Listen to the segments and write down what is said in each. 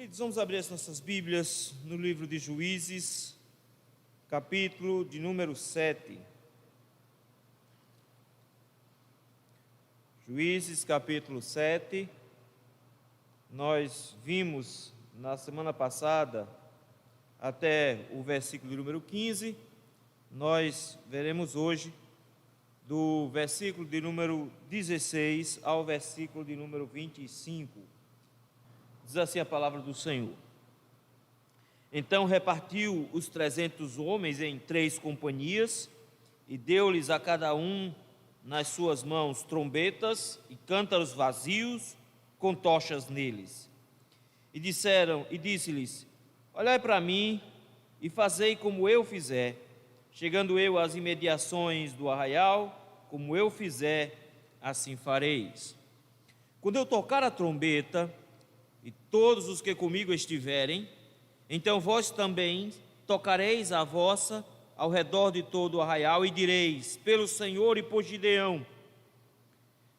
Queridos, vamos abrir as nossas Bíblias no livro de Juízes, capítulo de número 7. Juízes, capítulo 7. Nós vimos na semana passada até o versículo de número 15. Nós veremos hoje do versículo de número 16 ao versículo de número 25. Diz assim a palavra do Senhor: Então repartiu os 300 homens em 3 companhias, e deu-lhes a cada um nas suas mãos trombetas e cântaros vazios, com tochas neles. E disse-lhes: Olhai para mim e fazei como eu fizer. Chegando eu às imediações do arraial, como eu fizer, assim fareis. Quando eu tocar a trombeta, e todos os que comigo estiverem, então vós também tocareis a vossa ao redor de todo o arraial, e direis: pelo Senhor e por Gideão.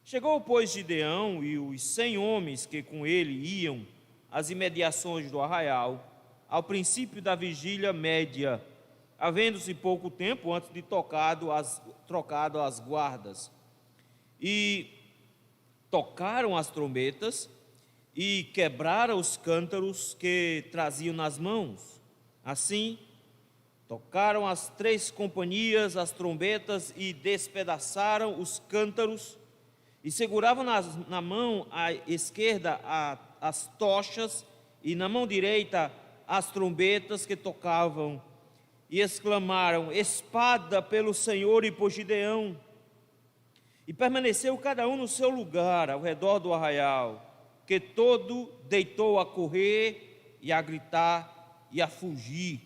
Chegou, pois, Gideão e os 100 homens que com ele iam às imediações do arraial, ao princípio da vigília média, havendo-se pouco tempo antes de trocado as guardas. E tocaram as trombetas, e quebraram os cântaros que traziam nas mãos. Assim, tocaram as 3 companhias as trombetas e despedaçaram os cântaros, e seguravam na mão à esquerda as tochas, e na mão direita as trombetas que tocavam, e exclamaram: espada pelo Senhor e por Gideão. E permaneceu cada um no seu lugar ao redor do arraial, que todo deitou a correr e a gritar e a fugir.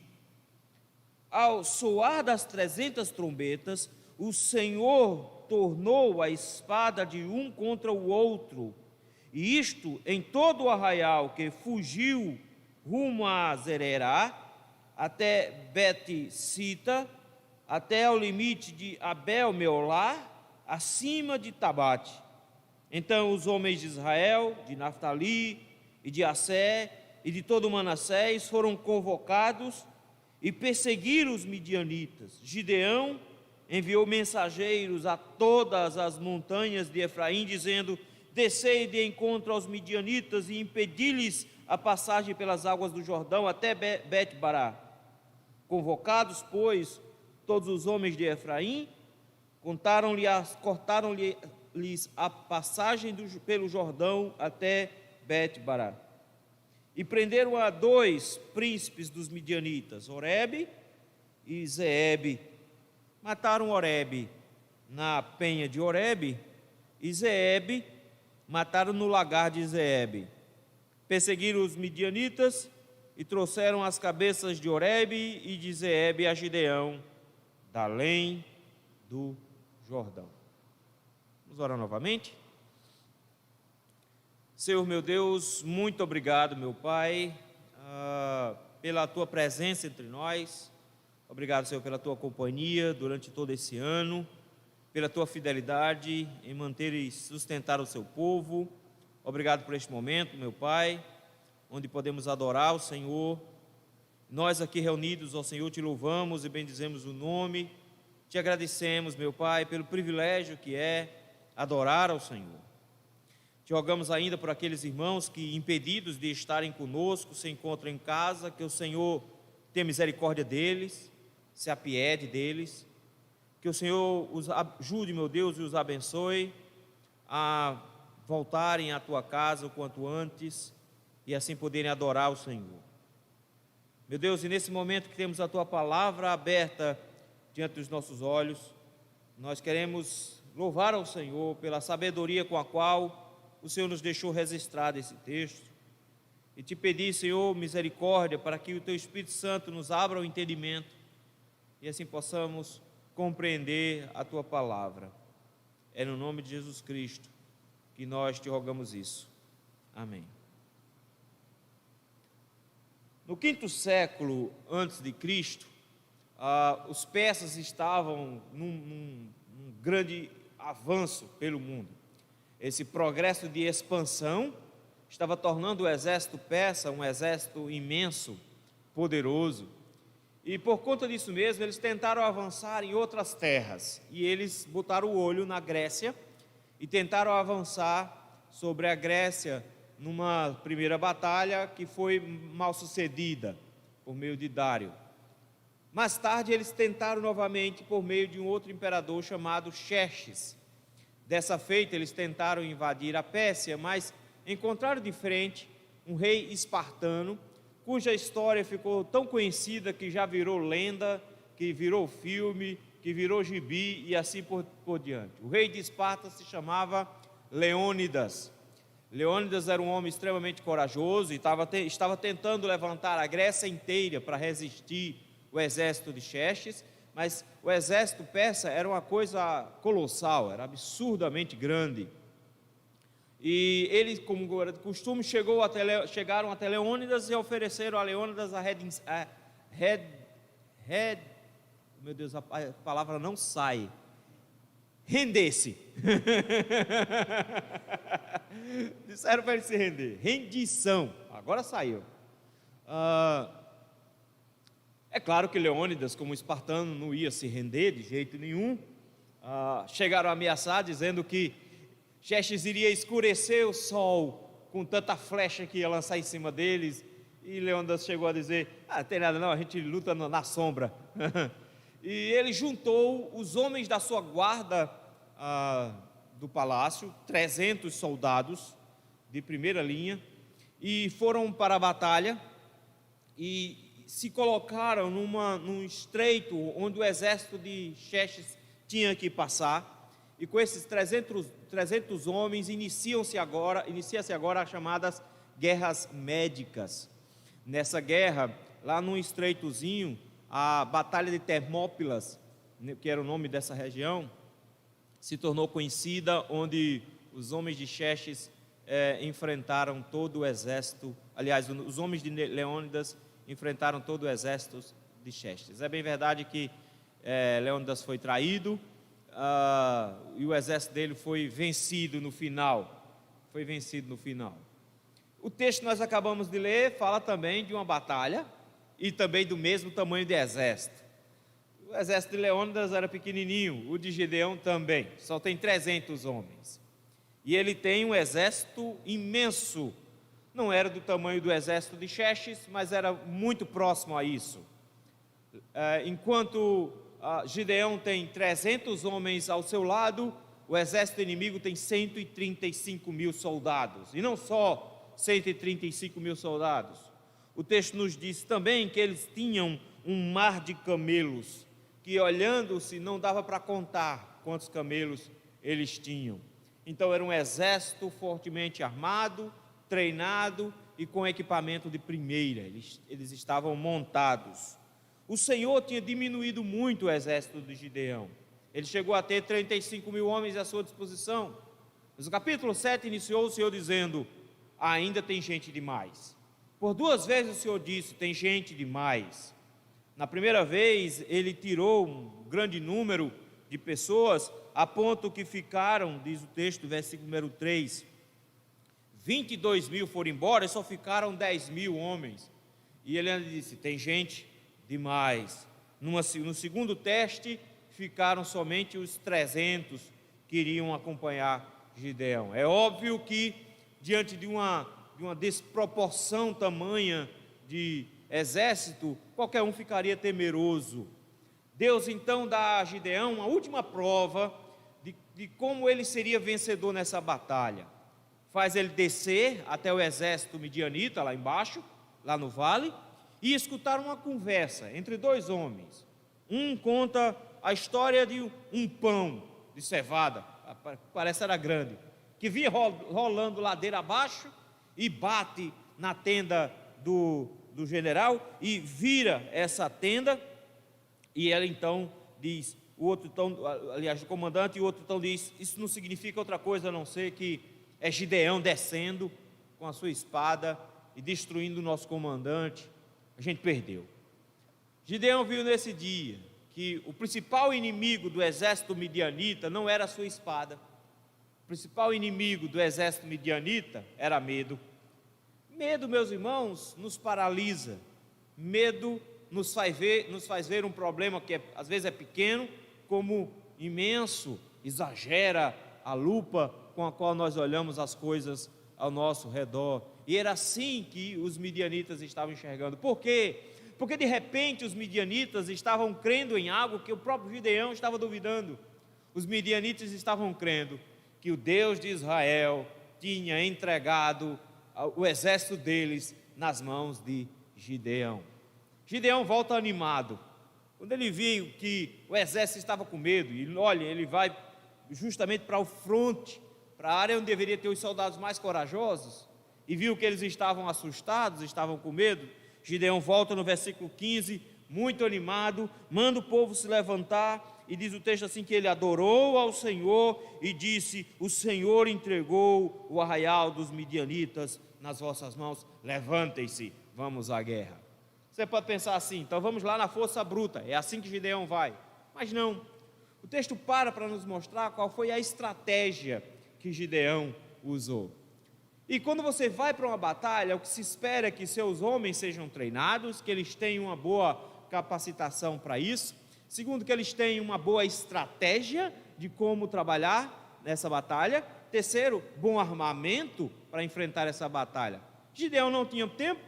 Ao soar das 300 trombetas, o Senhor tornou a espada de um contra o outro, e isto em todo o arraial, que fugiu rumo a Zererá, até Bet-sita, até ao limite de Abel-meolá, acima de Tabate. Então os homens de Israel, de Naftali e de Assé e de todo Manassés foram convocados e perseguiram os midianitas. Gideão enviou mensageiros a todas as montanhas de Efraim, dizendo: descei de encontro aos midianitas e impedi-lhes a passagem pelas águas do Jordão até Bet-bará. Convocados, pois, todos os homens de Efraim, cortaram-lhes a passagem pelo Jordão até Bet-bará. E prenderam a 2 príncipes dos midianitas, Oreb e Zeebe. Mataram Oreb na penha de Oreb, e Zeebe mataram no lagar de Zeebe. Perseguiram os midianitas e trouxeram as cabeças de Oreb e de Zeebe a Gideão, da além do Jordão. Vamos orar novamente. Senhor meu Deus, muito obrigado, meu Pai, pela Tua presença entre nós. Obrigado, Senhor, pela Tua companhia durante todo esse ano, pela Tua fidelidade em manter e sustentar o Seu povo. Obrigado por este momento, meu Pai, onde podemos adorar o Senhor. Nós aqui reunidos, ó Senhor, Te louvamos e bendizemos o nome. Te agradecemos, meu Pai, pelo privilégio que é adorar ao Senhor. Te rogamos ainda por aqueles irmãos que, impedidos de estarem conosco, se encontram em casa, que o Senhor tenha misericórdia deles, se apiede deles, que o Senhor os ajude, meu Deus, e os abençoe a voltarem à Tua casa o quanto antes e assim poderem adorar o Senhor. Meu Deus, e nesse momento que temos a Tua palavra aberta diante dos nossos olhos, nós queremos louvar ao Senhor pela sabedoria com a qual o Senhor nos deixou registrado esse texto, e te pedir, Senhor, misericórdia para que o Teu Espírito Santo nos abra o entendimento e assim possamos compreender a Tua palavra. É no nome de Jesus Cristo que nós te rogamos isso. Amém. No 5º século antes de Cristo, os persas estavam num grande avanço pelo mundo. Esse progresso de expansão estava tornando o exército persa um exército imenso, poderoso. E por conta disso mesmo, eles tentaram avançar em outras terras. E eles botaram o olho na Grécia e tentaram avançar sobre a Grécia numa primeira batalha que foi mal sucedida por meio de Dário. Mais tarde eles tentaram novamente por meio de um outro imperador chamado Xerxes. Dessa feita eles tentaram invadir a Pérsia, mas encontraram de frente um rei espartano, cuja história ficou tão conhecida que já virou lenda, que virou filme, que virou gibi e assim por diante. O rei de Esparta se chamava Leônidas. Leônidas era um homem extremamente corajoso e estava tentando levantar a Grécia inteira para resistir o exército de Xerxes, mas o exército persa era uma coisa colossal, era absurdamente grande. E eles, como era de costume, chegaram até Leônidas e ofereceram a Leônidas meu Deus, a palavra não sai, render-se. Disseram para ele se render, rendição, agora saiu. É claro que Leônidas, como espartano, não ia se render de jeito nenhum. Chegaram a ameaçar, dizendo que Xerxes iria escurecer o sol com tanta flecha que ia lançar em cima deles. E Leônidas chegou a dizer: não tem nada não, a gente luta na sombra. E ele juntou os homens da sua guarda do palácio, 300 soldados de primeira linha, e foram para a batalha e se colocaram num estreito onde o exército de Xerxes tinha que passar. E com esses 300 homens inicia-se agora as chamadas guerras médicas. Nessa guerra, lá num estreitozinho, a Batalha de Termópilas, que era o nome dessa região, se tornou conhecida, onde os homens de Xerxes enfrentaram todo o exército. Aliás, os homens de Leônidas enfrentaram todo o exército de Xerxes. É bem verdade que Leônidas foi traído, e o exército dele foi vencido no final. O texto que nós acabamos de ler fala também de uma batalha e também do mesmo tamanho de exército. O exército de Leônidas era pequenininho, o de Gideão também, só tem 300 homens. E ele tem um exército imenso, não era do tamanho do exército de Xerxes, mas era muito próximo a isso. Enquanto Gideão tem 300 homens ao seu lado, o exército inimigo tem 135 mil soldados, e não só 135 mil soldados. O texto nos diz também que eles tinham um mar de camelos, que olhando-se não dava para contar quantos camelos eles tinham. Então era um exército fortemente armado, treinado e com equipamento de primeira, eles estavam montados. O Senhor tinha diminuído muito o exército de Gideão, ele chegou a ter 35 mil homens à sua disposição. Mas o capítulo 7 iniciou o Senhor dizendo: ainda tem gente demais. Por 2 vezes o Senhor disse: tem gente demais. Na primeira vez ele tirou um grande número de pessoas, a ponto que ficaram, diz o texto, versículo número 3, 22 mil foram embora e só ficaram 10 mil homens. E ele ainda disse: tem gente demais. No segundo teste, ficaram somente os 300 que iriam acompanhar Gideão. É óbvio que, diante de uma desproporção tamanha de exército, qualquer um ficaria temeroso. Deus então dá a Gideão uma última prova de como ele seria vencedor nessa batalha. Faz ele descer até o exército midianita, lá embaixo, lá no vale, e escutar uma conversa entre 2 homens. Um conta a história de um pão de cevada, parece era grande, que vinha rolando ladeira abaixo e bate na tenda do general e vira essa tenda. E ela então diz, o comandante, e o outro então diz: isso não significa outra coisa a não ser que é Gideão descendo com a sua espada e destruindo o nosso comandante. A gente perdeu. Gideão viu nesse dia que o principal inimigo do exército midianita não era a sua espada. O principal inimigo do exército midianita era medo. Medo, meus irmãos, nos paralisa. Medo nos faz ver um problema que às vezes é pequeno, como imenso, exagera a lupa com a qual nós olhamos as coisas ao nosso redor. E era assim que os midianitas estavam enxergando. Por quê? Porque de repente os midianitas estavam crendo em algo que o próprio Gideão estava duvidando. Os midianitas estavam crendo que o Deus de Israel tinha entregado o exército deles nas mãos de Gideão. Gideão volta animado. Quando ele viu que o exército estava com medo, e olha, ele vai justamente para o fronte, para a área onde deveria ter os soldados mais corajosos, e viu que eles estavam assustados, estavam com medo. Gideão volta no versículo 15, muito animado, manda o povo se levantar, e diz o texto assim, que ele adorou ao Senhor e disse: o Senhor entregou o arraial dos midianitas nas vossas mãos, levantem-se, vamos à guerra. Você pode pensar assim, então vamos lá na força bruta, é assim que Gideão vai. Mas não, o texto para nos mostrar qual foi a estratégia que Gideão usou. E quando você vai para uma batalha, o que se espera é que seus homens sejam treinados, que eles tenham uma boa capacitação para isso. Segundo, que eles tenham uma boa estratégia de como trabalhar nessa batalha. Terceiro, bom armamento para enfrentar essa batalha. Gideão não tinha tempo,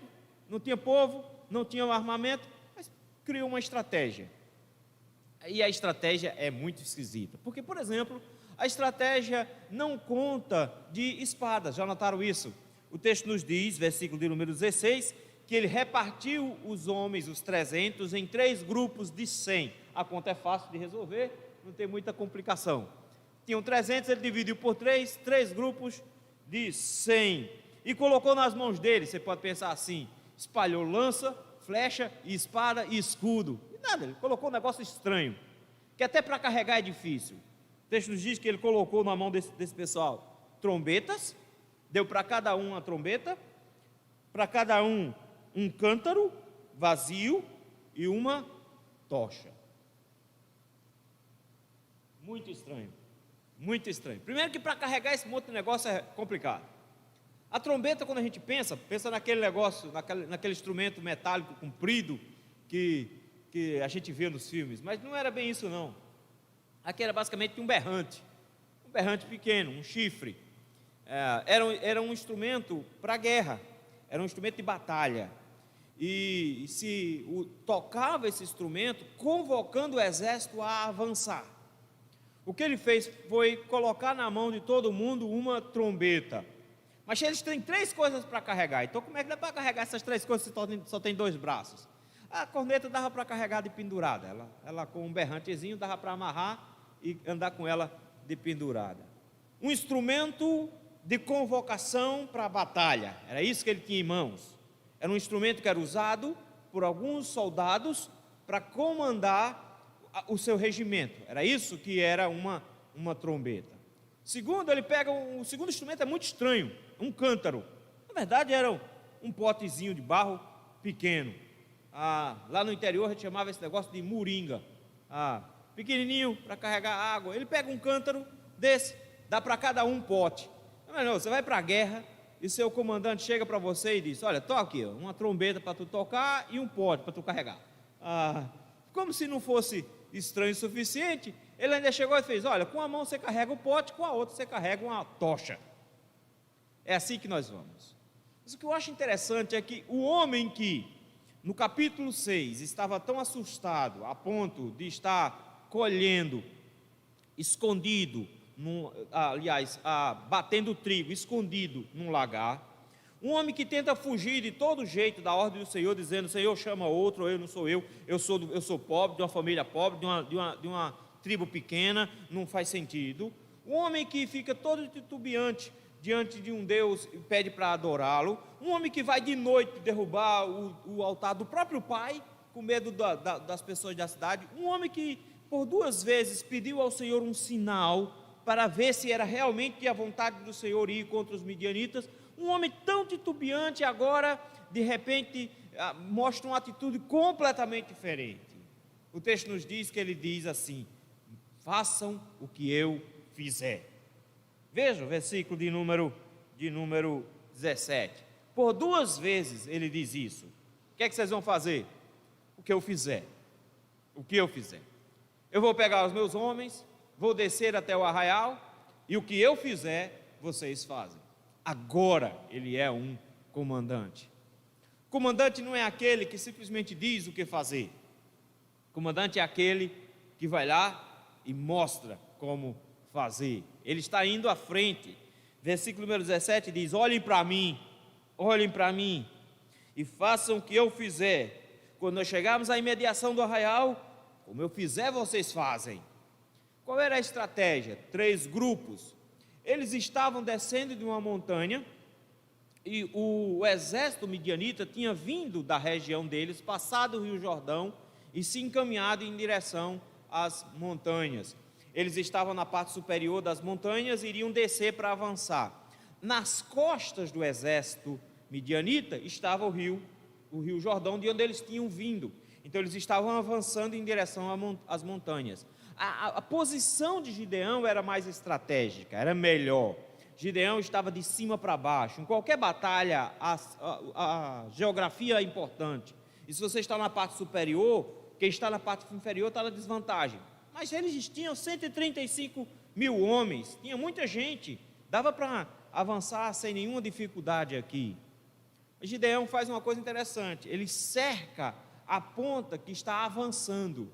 não tinha povo, não tinha armamento, mas criou uma estratégia. E a estratégia é muito esquisita, porque, por exemplo, a estratégia não conta de espadas. Já notaram isso? O texto nos diz, versículo de número 16, que ele repartiu os homens, os 300, em 3 grupos de 100. A conta é fácil de resolver, não tem muita complicação. Tinham 300, ele dividiu por 3 grupos de 100. E colocou nas mãos dele, você pode pensar assim, espalhou lança, flecha, espada e escudo. E nada, ele colocou um negócio estranho, que até para carregar é difícil. O texto nos diz que ele colocou na mão desse pessoal trombetas, deu para cada um uma trombeta, para cada um cântaro vazio e uma tocha. Muito estranho, muito estranho. Primeiro que para carregar esse monte de negócio é complicado. A trombeta, quando a gente pensa naquele negócio, naquele instrumento metálico comprido que a gente vê nos filmes, mas não era bem isso não. Aqui era basicamente um berrante pequeno, um chifre. Era um instrumento para guerra, era um instrumento de batalha. E se tocava esse instrumento, convocando o exército a avançar. O que ele fez foi colocar na mão de todo mundo uma trombeta. Mas eles têm 3 coisas para carregar. Então como é que dá para carregar essas 3 coisas se só tem 2 braços? A corneta dava para carregar de pendurada. Ela com um berrantezinho dava para amarrar e andar com ela de pendurada. Um instrumento de convocação para a batalha. Era isso que ele tinha em mãos. Era um instrumento que era usado por alguns soldados para comandar o seu regimento. Era isso que era uma trombeta. Segundo, ele pega o segundo instrumento, é muito estranho, um cântaro. Na verdade era um potezinho de barro pequeno. Lá no interior a gente chamava esse negócio de moringa. Pequenininho para carregar água. Ele pega um cântaro desse, dá para cada um pote. Não, você vai para a guerra e seu comandante chega para você e diz: olha, toca aqui, uma trombeta para tu tocar e um pote para tu carregar. Como se não fosse estranho o suficiente, ele ainda chegou e fez: olha, com a mão você carrega o pote, com a outra você carrega uma tocha. É assim que nós vamos. Mas o que eu acho interessante é que o homem que no capítulo 6 estava tão assustado a ponto de estar colhendo escondido, batendo trigo escondido num lagar, um homem que tenta fugir de todo jeito da ordem do Senhor, dizendo: Senhor chama outro, eu não sou eu sou pobre, de uma família pobre, de uma tribo pequena, não faz sentido. Um homem que fica todo titubeante diante de um Deus e pede para adorá-lo. Um homem que vai de noite derrubar o altar do próprio pai, com medo das pessoas da cidade. Um homem que por 2 vezes pediu ao Senhor um sinal para ver se era realmente a vontade do Senhor ir contra os midianitas. Um homem tão titubeante agora, de repente, mostra uma atitude completamente diferente. O texto nos diz que ele diz assim: façam o que eu fizer. Veja o versículo de número 17. Por 2 vezes ele diz isso. O que é que vocês vão fazer? O que eu fizer. O que eu fizer. Eu vou pegar os meus homens, vou descer até o arraial, e o que eu fizer, vocês fazem. Agora ele é um comandante. Comandante não é aquele que simplesmente diz o que fazer. Comandante é aquele que vai lá e mostra como fazer. Ele está indo à frente. Versículo número 17 diz: olhem para mim, e façam o que eu fizer. Quando nós chegarmos à imediação do arraial, como eu fizer, vocês fazem. Qual era a estratégia? 3 grupos. Eles estavam descendo de uma montanha, e o exército midianita tinha vindo da região deles, passado o Rio Jordão, e se encaminhado em direção às montanhas. Eles estavam na parte superior das montanhas e iriam descer para avançar. Nas costas do exército midianita estava o rio Jordão, de onde eles tinham vindo. Então eles estavam avançando em direção às montanhas. A posição de Gideão era mais estratégica, era melhor. Gideão estava de cima para baixo. Em qualquer batalha, a geografia é importante. E se você está na parte superior, quem está na parte inferior está na desvantagem. Mas eles tinham 135 mil homens, tinha muita gente, dava para avançar sem nenhuma dificuldade aqui. Gideão faz uma coisa interessante, ele cerca a ponta que está avançando.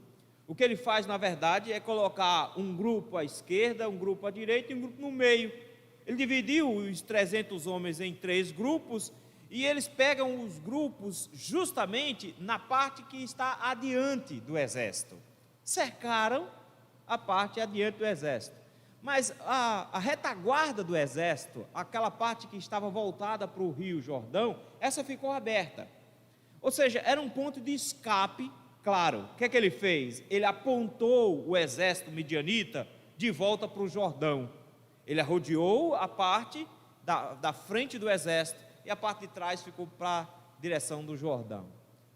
O que ele faz, na verdade, é colocar um grupo à esquerda, um grupo à direita e um grupo no meio. Ele dividiu os 300 homens em 3 grupos, e eles pegam os grupos justamente na parte que está adiante do exército. Cercaram a parte adiante do exército. Mas a retaguarda do exército, aquela parte que estava voltada para o Rio Jordão, essa ficou aberta. Ou seja, era um ponto de escape, claro. O que é que ele fez? Ele apontou o exército midianita de volta para o Jordão. Ele rodeou a parte da frente do exército, e a parte de trás ficou para a direção do Jordão.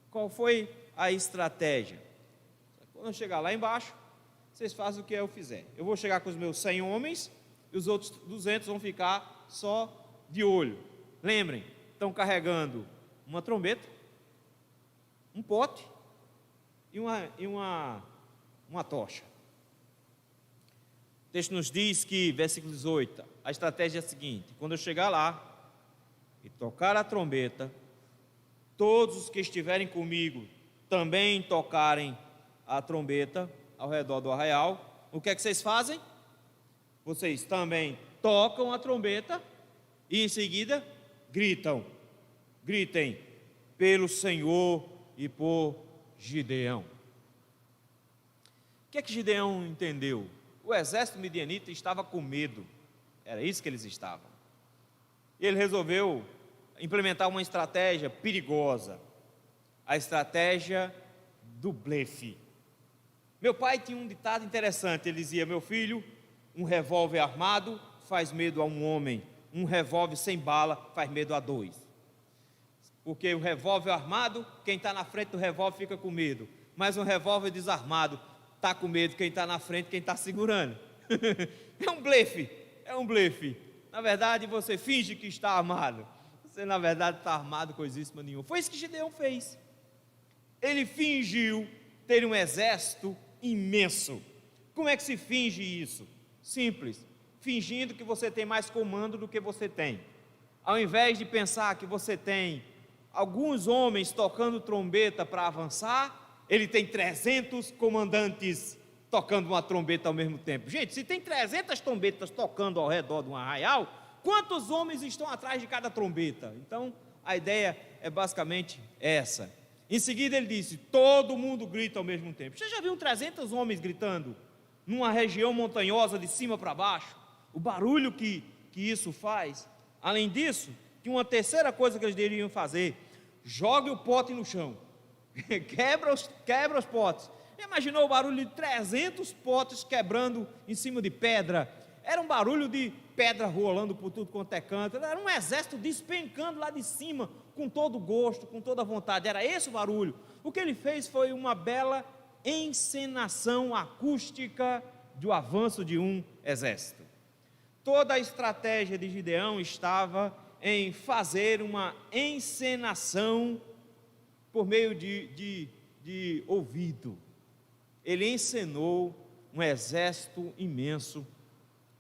Qual foi a estratégia? Quando eu chegar lá embaixo, vocês fazem o que eu fizer. Eu vou chegar com os meus 100 homens, e os outros 200 vão ficar só de olho. Lembrem, estão carregando uma trombeta, um pote e uma tocha. O texto nos diz que, versículo 18, a estratégia é a seguinte: quando eu chegar lá e tocar a trombeta, todos os que estiverem comigo também tocarem a trombeta ao redor do arraial. O que é que vocês fazem? Vocês também tocam a trombeta e em seguida gritem pelo Senhor e por Gideão. O que é que Gideão entendeu? O exército midianita estava com medo, era isso que eles estavam. Ele resolveu implementar uma estratégia perigosa, a estratégia do blefe. Meu pai tinha um ditado interessante, ele dizia: meu filho, um revólver armado faz medo a um homem, um revólver sem bala faz medo a 2. Porque o revólver armado, quem está na frente do revólver fica com medo, mas um revólver desarmado está com medo quem está na frente, quem está segurando. É um blefe. Na verdade, você finge que está armado, você na verdade está armado coisíssima nenhuma. Foi isso que Gideão fez. Ele fingiu ter um exército imenso. Como é que se finge isso? Simples, fingindo que você tem mais comando do que você tem. Ao invés de pensar que você tem alguns homens tocando trombeta para avançar, ele tem 300 comandantes tocando uma trombeta ao mesmo tempo. Gente, se tem 300 trombetas tocando ao redor de um arraial, quantos homens estão atrás de cada trombeta? Então, a ideia é basicamente essa. Em seguida ele disse: todo mundo grita ao mesmo tempo. Você já viu 300 homens gritando numa região montanhosa de cima para baixo? O barulho que isso faz. Além disso, tinha uma terceira coisa que eles deveriam fazer: jogue o pote no chão. quebra os potes. Imaginou o barulho de 300 potes quebrando em cima de pedra? Era um barulho de pedra rolando por tudo quanto é canto. Era um exército despencando lá de cima, com todo gosto, com toda vontade. Era esse o barulho. O que ele fez foi uma bela encenação acústica do avanço de um exército. Toda a estratégia de Gideão estava em fazer uma encenação por meio de ouvido. Ele encenou um exército imenso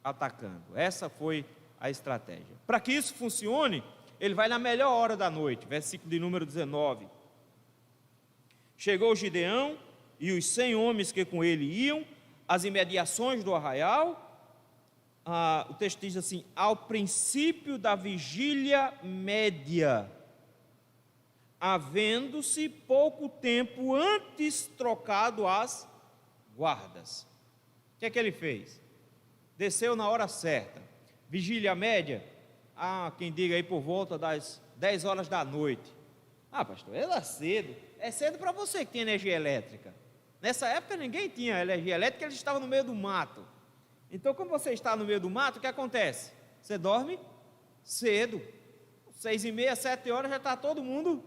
atacando. Essa foi a estratégia. Para que isso funcione, ele vai na melhor hora da noite, versículo de número 19. Chegou Gideão e os 100 homens que com ele iam às imediações do arraial. O texto diz assim: ao princípio da vigília média, havendo-se pouco tempo antes trocado as guardas. O que é que ele fez? Desceu na hora certa. Vigília média, quem diga aí por volta das 10 horas da noite. Pastor, era cedo. É cedo para você que tem energia elétrica. Nessa época ninguém tinha energia elétrica, eles estavam no meio do mato. Então, como você está no meio do mato, o que acontece? Você dorme cedo. 6h30, 7 horas já está todo mundo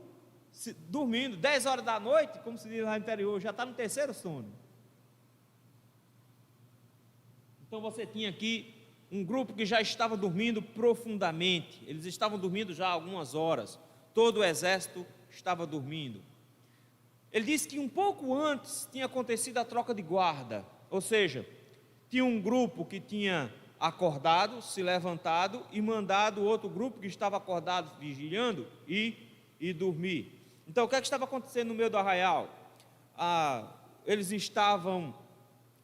dormindo. 10 horas da noite, como se diz lá no interior, já está no terceiro sono. Então você tinha aqui um grupo que já estava dormindo profundamente. Eles estavam dormindo já há algumas horas. Todo o exército estava dormindo. Ele disse que um pouco antes tinha acontecido a troca de guarda. Ou seja, tinha um grupo que tinha acordado, se levantado e mandado outro grupo que estava acordado, vigilando, e dormir. Então, o que é que estava acontecendo no meio do arraial?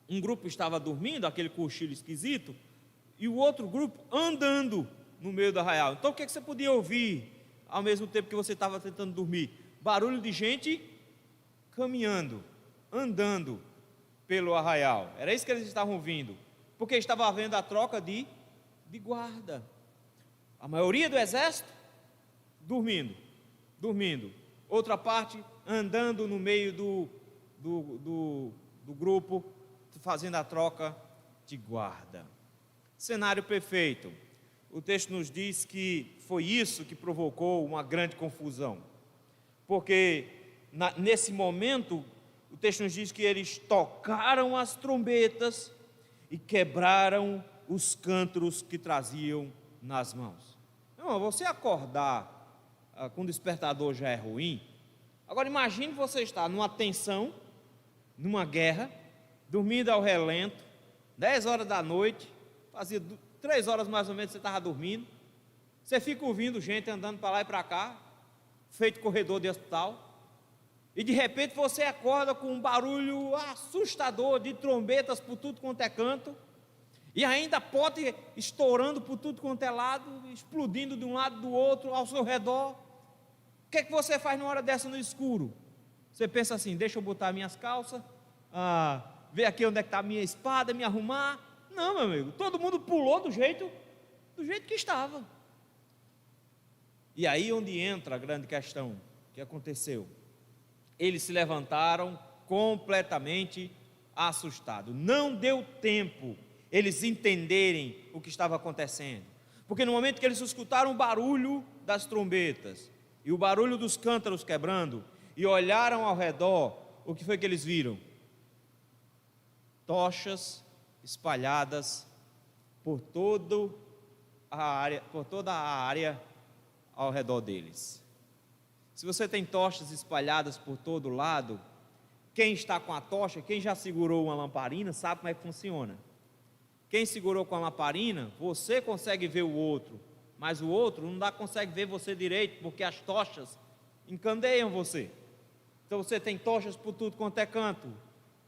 Um grupo estava dormindo, aquele cochilo esquisito, e o outro grupo andando no meio do arraial. Então, o que é que você podia ouvir ao mesmo tempo que você estava tentando dormir? Barulho de gente caminhando, andando pelo arraial. Era isso que eles estavam ouvindo, porque estava havendo a troca de guarda. A maioria do exército dormindo. Outra parte andando no meio do grupo, fazendo a troca de guarda. Cenário perfeito. O texto nos diz que foi isso que provocou uma grande confusão, porque nesse momento o texto nos diz que eles tocaram as trombetas e quebraram os cântaros que traziam nas mãos. Não, você acordar com o despertador já é ruim. Agora imagine você estar numa tensão, numa guerra, dormindo ao relento, 10 horas da noite, fazia 3 horas mais ou menos você estava dormindo, você fica ouvindo gente andando para lá e para cá, feito corredor de hospital, e de repente você acorda com um barulho assustador de trombetas por tudo quanto é canto, e ainda pote estourando por tudo quanto é lado, explodindo de um lado do outro ao seu redor. O que é que você faz numa hora dessa no escuro? Você pensa assim: deixa eu botar minhas calças, ver aqui onde é que está a minha espada, me arrumar. Não, meu amigo, todo mundo pulou do jeito que estava. E aí onde entra a grande questão, o que aconteceu? Eles se levantaram completamente assustados. Não deu tempo eles entenderem o que estava acontecendo, porque no momento que eles escutaram o barulho das trombetas e o barulho dos cântaros quebrando e olharam ao redor, o que foi que eles viram? Tochas espalhadas por toda a área ao redor deles. Se você tem tochas espalhadas por todo lado, quem está com a tocha, quem já segurou uma lamparina, sabe como é que funciona. Quem segurou com a lamparina, você consegue ver o outro, mas o outro não consegue ver você direito, porque as tochas encandeiam você. Então você tem tochas por tudo quanto é canto.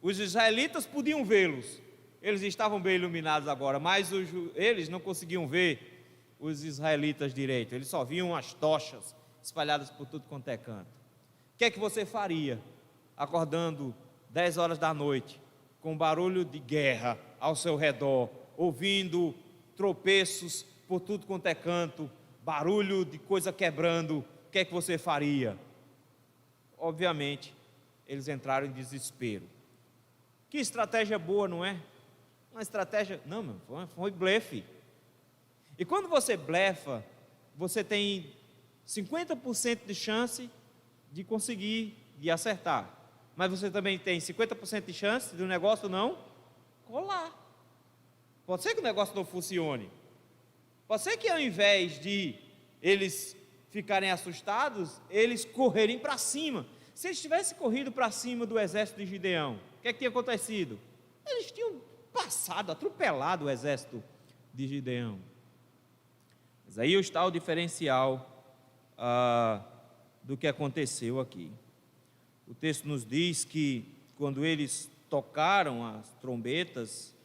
Os israelitas podiam vê-los, eles estavam bem iluminados agora, mas eles não conseguiam ver os israelitas direito, eles só viam as tochas espalhadas por tudo quanto é canto. O que é que você faria, acordando 10 horas da noite, com barulho de guerra ao seu redor, ouvindo tropeços por tudo quanto é canto, barulho de coisa quebrando? O que é que você faria? Obviamente, eles entraram em desespero. Que estratégia boa, não é? Uma estratégia, não, meu, foi blefe. E quando você blefa, você tem 50% de chance de conseguir, de acertar, mas você também tem 50% de chance do negócio não colar. Pode ser que o negócio não funcione, pode ser que ao invés de eles ficarem assustados, eles correrem para cima. Se eles tivessem corrido para cima do exército de Gideão, o que é que tinha acontecido? Eles tinham passado, atropelado o exército de Gideão. Mas aí está o diferencial do que aconteceu aqui. O texto nos diz que quando eles tocaram as trombetas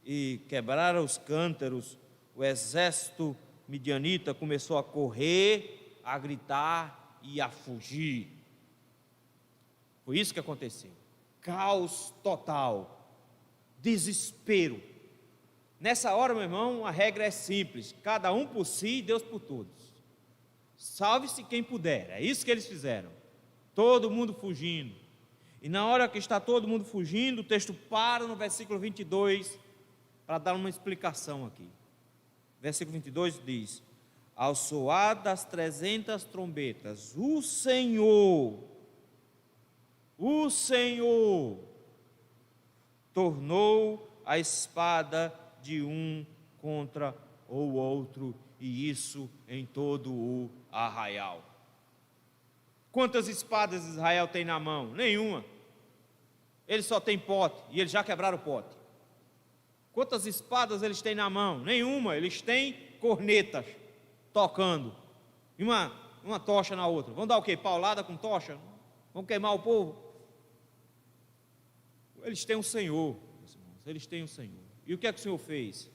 e quebraram os cântaros, o exército midianita começou a correr, a gritar e a fugir. Foi isso que aconteceu. Caos total, desespero. Nessa hora, meu irmão, a regra é simples: cada um por si e Deus por todos. Salve-se quem puder. É isso que eles fizeram. Todo mundo fugindo. E na hora que está todo mundo fugindo, o texto para no versículo 22 para dar uma explicação aqui. Versículo 22 diz: ao soar das 300 trombetas, o Senhor tornou a espada de um contra o outro, e isso em todo o arraial. Quantas espadas Israel tem na mão? Nenhuma. Eles só têm pote, e eles já quebraram o pote. Quantas espadas eles têm na mão? Nenhuma. Eles têm cornetas tocando, e uma tocha na outra. Vão dar o quê? Paulada com tocha? Vão queimar o povo? Eles têm o Senhor, meus irmãos, eles têm o Senhor. E o que é que o Senhor fez?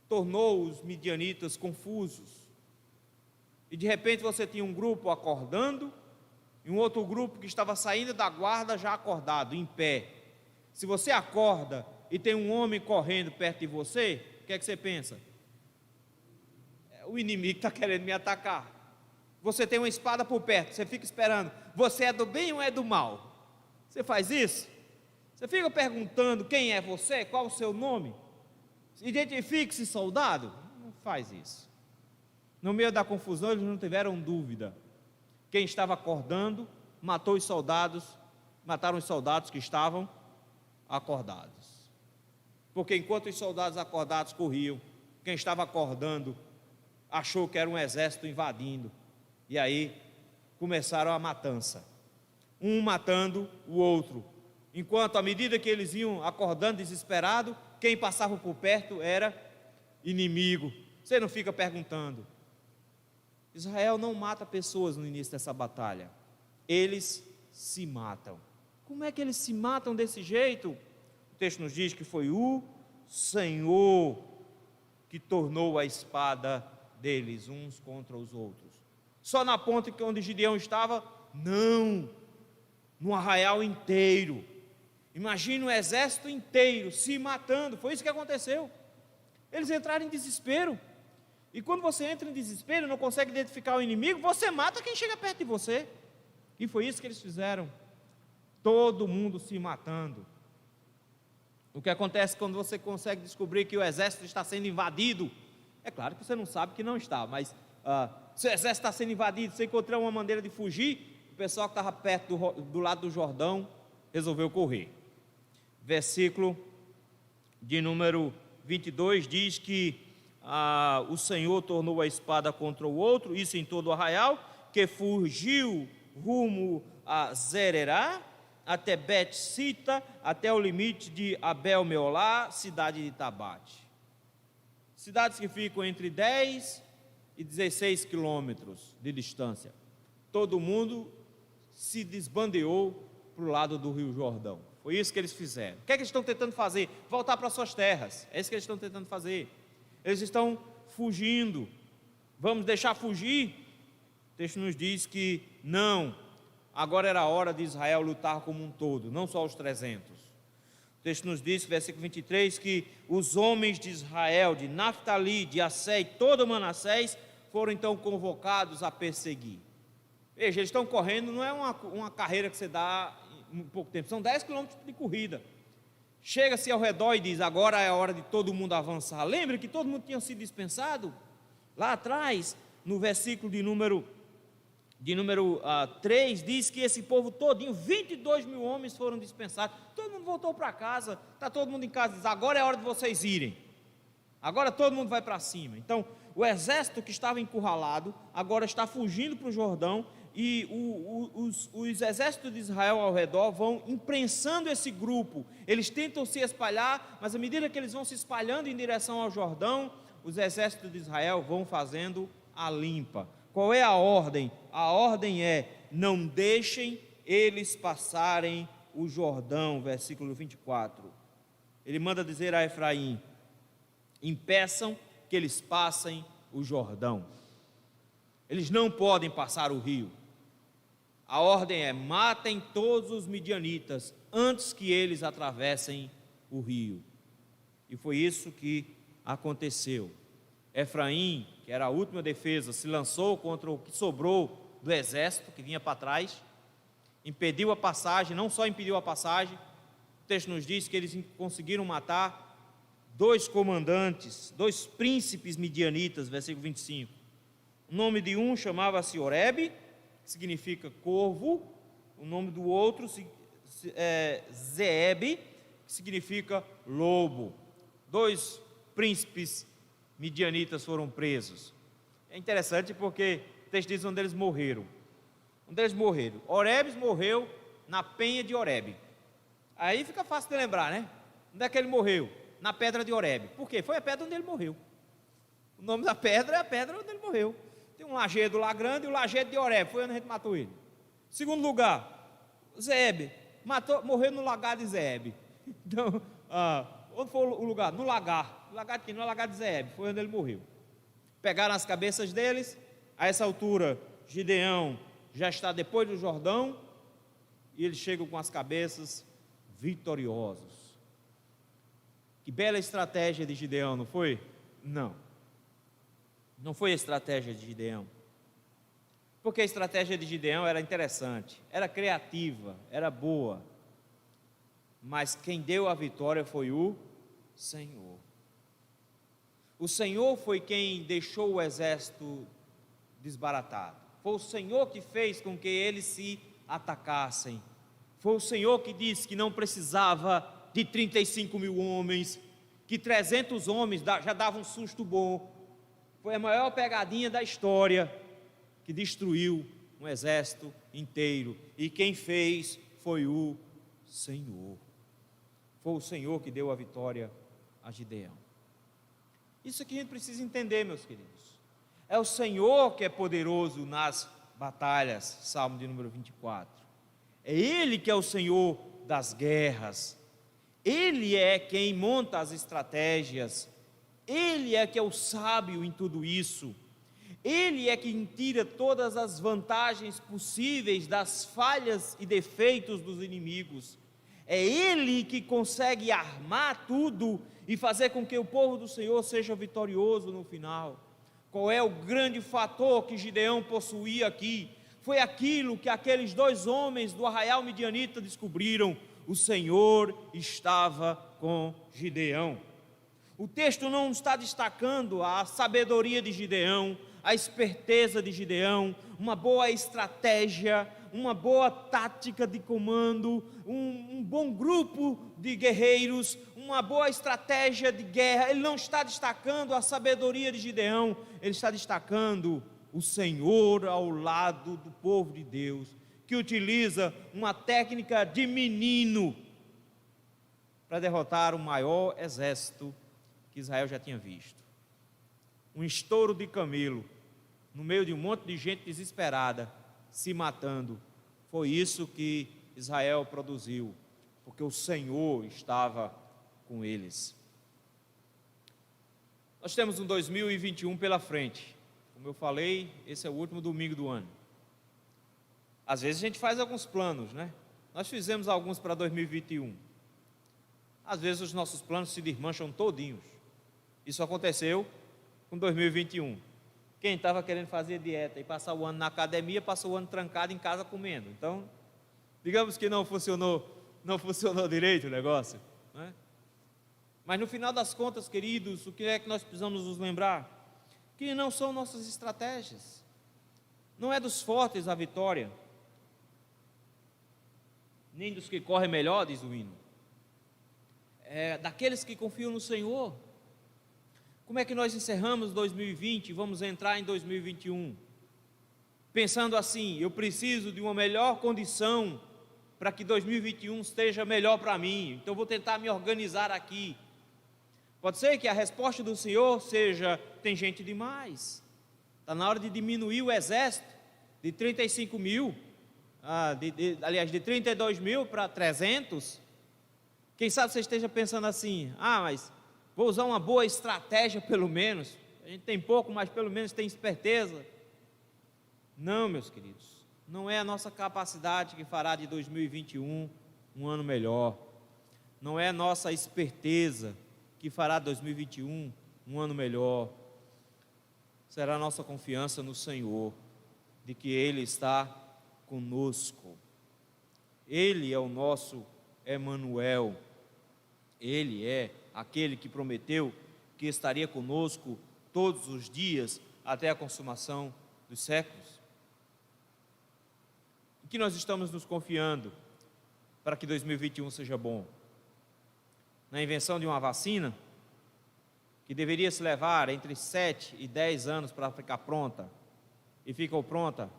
Tornou os midianitas confusos. E de repente você tinha um grupo acordando e um outro grupo que estava saindo da guarda já acordado, em pé. Se você acorda e tem um homem correndo perto de você, o que é que você pensa? O inimigo está querendo me atacar. Você tem uma espada por perto, você fica esperando. Você é do bem ou é do mal? Você faz isso? Você fica perguntando quem é você, qual o seu nome? Identifique-se, soldado. Não faz isso. No meio da confusão, eles não tiveram dúvida. Quem estava acordando mataram os soldados que estavam acordados. Porque enquanto os soldados acordados corriam, quem estava acordando achou que era um exército invadindo. E aí começaram a matança. Um matando o outro. Enquanto, à medida que eles iam acordando desesperado, quem passava por perto era inimigo. Você não fica perguntando. Israel não mata pessoas no início dessa batalha. Eles se matam. Como é que eles se matam desse jeito? O texto nos diz que foi o Senhor que tornou a espada deles uns contra os outros. Só na ponta onde Gideão estava? Não, no arraial inteiro. Imagina o exército inteiro se matando. Foi isso que aconteceu. Eles entraram em desespero. E quando você entra em desespero e não consegue identificar o inimigo, você mata quem chega perto de você. E foi isso que eles fizeram. Todo mundo se matando. O que acontece quando você consegue descobrir que o exército está sendo invadido? É claro que você não sabe que não está, mas se o exército está sendo invadido, você encontrou uma maneira de fugir, o pessoal que estava perto do lado do Jordão resolveu correr. Versículo de número 22 diz que o Senhor tornou a espada contra o outro, isso em todo o arraial, que fugiu rumo a Zererá, até Bet-Sita, até o limite de Abel-Meolá, cidade de Tabate. Cidades que ficam entre 10 e 16 quilômetros de distância. Todo mundo se desbandeou para o lado do Rio Jordão. Foi isso que eles fizeram. O que é que eles estão tentando fazer? Voltar para suas terras. É isso que eles estão tentando fazer. Eles estão fugindo. Vamos deixar fugir? O texto nos diz que não. Agora era a hora de Israel lutar como um todo, não só os 300. O texto nos diz, versículo 23, que os homens de Israel, de Naftali, de Assé e todo Manassés, foram então convocados a perseguir. Veja, eles estão correndo, não é uma carreira que você dá em pouco tempo, são 10 quilômetros de corrida. Chega-se ao redor e diz, agora é a hora de todo mundo avançar. Lembre que todo mundo tinha sido dispensado? Lá atrás, no versículo de número 3, diz que esse povo todinho, 22 mil homens foram dispensados. Todo mundo voltou para casa, está todo mundo em casa, diz, agora é a hora de vocês irem. Agora todo mundo vai para cima. Então, O exército que estava encurralado agora está fugindo para o Jordão, e os exércitos de Israel ao redor vão imprensando esse grupo. Eles tentam se espalhar, mas à medida que eles vão se espalhando em direção ao Jordão, os exércitos de Israel vão fazendo a limpa. Qual é a ordem? A ordem é: não deixem eles passarem o Jordão, versículo 24. Ele manda dizer a Efraim: impeçam que eles passem o Jordão. Eles não podem passar o rio. A ordem é: matem todos os midianitas antes que eles atravessem o rio. E foi isso que aconteceu. Efraim, que era a última defesa, se lançou contra o que sobrou do exército que vinha para trás, impediu a passagem. Não só impediu a passagem, o texto nos diz que eles conseguiram matar 2 comandantes, 2 príncipes midianitas, versículo 25. O nome de um chamava-se Oreb, que significa corvo. O nome do outro Zeeb, que significa lobo. 2 príncipes midianitas foram presos. É interessante porque o texto diz onde eles morreram. Onde eles morreram? Oreb morreu na penha de Oreb. Aí fica fácil de lembrar, né? Onde é que ele morreu? Na pedra de Oreb. Por quê? Foi a pedra onde ele morreu. O nome da pedra é a pedra onde ele morreu. Tem um lajedo lá grande e o lajedo de Oreb, foi onde a gente matou ele. Segundo lugar, Zeeb, morreu no lagar de Zeeb. Então, onde foi o lugar? No lagar. O lagar de quem? No lagar de Zeeb, foi onde ele morreu. Pegaram as cabeças deles. A essa altura, Gideão já está depois do Jordão, e eles chegam com as cabeças vitoriosos. Que bela estratégia de Gideão, não foi? Não foi a estratégia de Gideão, porque a estratégia de Gideão era interessante, era criativa, era boa, mas quem deu a vitória foi o Senhor. O Senhor foi quem deixou o exército desbaratado. Foi o Senhor que fez com que eles se atacassem. Foi o Senhor que disse que não precisava de 35 mil homens, que 300 homens já davam um susto bom. Foi a maior pegadinha da história, que destruiu um exército inteiro. E quem fez foi o Senhor. Foi o Senhor que deu a vitória a Gideão. Isso aqui a gente precisa entender, meus queridos. É o Senhor que é poderoso nas batalhas, Salmo de número 24. É Ele que é o Senhor das guerras. Ele é quem monta as estratégias. Ele é que é o sábio em tudo isso. Ele é quem tira todas as vantagens possíveis das falhas e defeitos dos inimigos. É Ele que consegue armar tudo e fazer com que o povo do Senhor seja vitorioso no final. Qual é o grande fator que Gideão possuía aqui? Foi aquilo que aqueles 2 homens do arraial midianita descobriram: o Senhor estava com Gideão. O texto não está destacando a sabedoria de Gideão, a esperteza de Gideão, uma boa estratégia, uma boa tática de comando, um bom grupo de guerreiros, uma boa estratégia de guerra. Ele não está destacando a sabedoria de Gideão, ele está destacando o Senhor ao lado do povo de Deus, que utiliza uma técnica de menino para derrotar o maior exército que Israel já tinha visto. Um estouro de camelo, no meio de um monte de gente desesperada, se matando. Foi isso que Israel produziu, porque o Senhor estava com eles. Nós temos um 2021 pela frente. Como eu falei, esse é o último domingo do ano. Às vezes a gente faz alguns planos, né? Nós fizemos alguns para 2021. Às vezes os nossos planos se desmancham todinhos. Isso aconteceu com 2021. Quem estava querendo fazer dieta e passar o ano na academia, passou o ano trancado em casa comendo. Então, digamos que não funcionou direito o negócio, né? Mas no final das contas, queridos, o que é que nós precisamos nos lembrar? Que não são nossas estratégias. Não é dos fortes a vitória, nem dos que correm melhor, diz o hino. É daqueles que confiam no Senhor. Como é que nós encerramos 2020 e vamos entrar em 2021? Pensando assim, eu preciso de uma melhor condição para que 2021 esteja melhor para mim, então vou tentar me organizar aqui. Pode ser que a resposta do Senhor seja: tem gente demais, está na hora de diminuir o exército de 35 mil, de 32 mil para 300. Quem sabe você esteja pensando assim: mas vou usar uma boa estratégia pelo menos, a gente tem pouco, mas pelo menos tem esperteza. Não, meus queridos, não é a nossa capacidade que fará de 2021 um ano melhor, não é a nossa esperteza que fará 2021 um ano melhor, será a nossa confiança no Senhor, de que Ele está conosco. Ele é o nosso Emanuel, Ele é aquele que prometeu que estaria conosco todos os dias até a consumação dos séculos. Em que nós estamos nos confiando para que 2021 seja bom? Na invenção de uma vacina que deveria se levar entre 7 e 10 anos para ficar pronta, e ficou pronta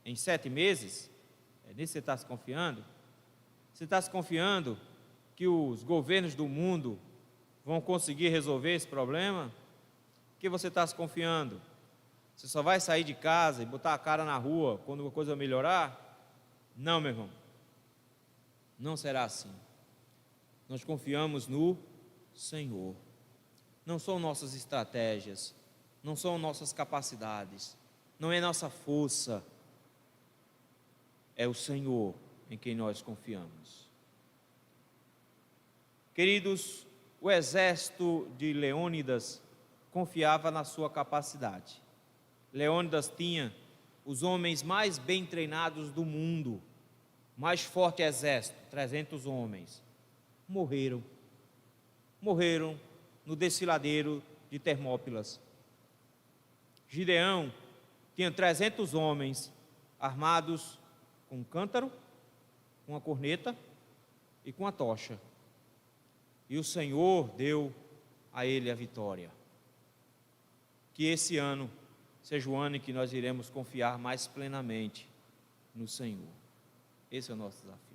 em 7 meses? É nisso que você está se confiando? Você está se confiando que os governos do mundo vão conseguir resolver esse problema? O que você está se confiando? Você só vai sair de casa e botar a cara na rua quando a coisa melhorar? Não, meu irmão, não será assim. Nós confiamos no Senhor. Não são nossas estratégias, não são nossas capacidades, não é nossa força, é o Senhor em quem nós confiamos. Queridos, o exército de Leônidas confiava na sua capacidade. Leônidas tinha os homens mais bem treinados do mundo, mais forte exército, 300 homens, morreram no desfiladeiro de Termópilas. Gideão tinha 300 homens armados com um cântaro, com uma corneta e com a tocha, e o Senhor deu a ele a vitória. Que esse ano seja o ano em que nós iremos confiar mais plenamente no Senhor. Esse é o nosso desafio.